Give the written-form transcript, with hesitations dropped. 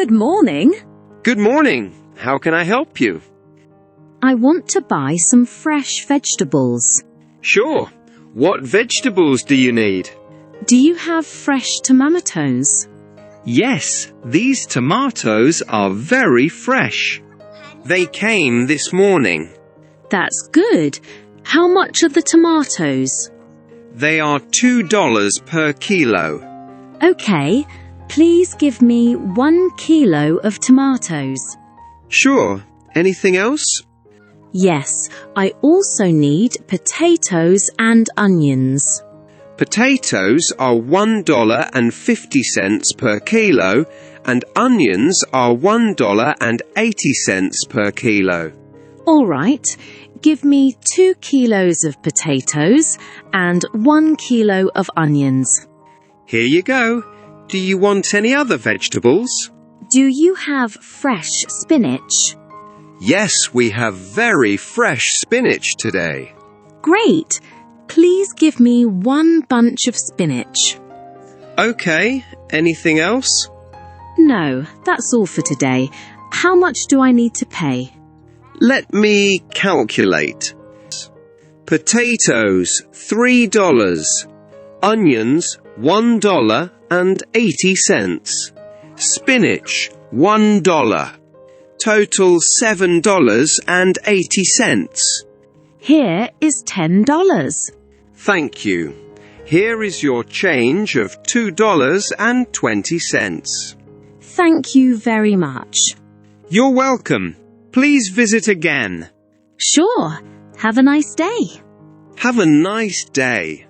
Good morning. Good morning. How can I help you? I want to buy some fresh vegetables. Sure. What vegetables do you need? Do you have fresh tomatoes? Yes, these tomatoes are very fresh. They came this morning. That's good. How much are the tomatoes? They are $2 per kilo. Okay, please give me 1 kilo of tomatoes. Sure. Anything else? Yes, I also need potatoes and onions. Potatoes are $1.50 per kilo and onions are $1.80 per kilo. All right, give me 2 kilos of potatoes and 1 kilo of onions. Here you go. Do you want any other vegetables? Do you have fresh spinach? Yes, we have very fresh spinach today. Great! Please give me 1 bunch of spinach. Okay, anything else? No, that's all for today. How much do I need to pay? Let me calculate. Potatoes, $3. Onions, $1.80. Spinach, $1. Total $7.80. Here is $10. Thank you. Here is your change of $2.20. Thank you very much. You're welcome. Please visit again. Sure. Have a nice day. Have a nice day.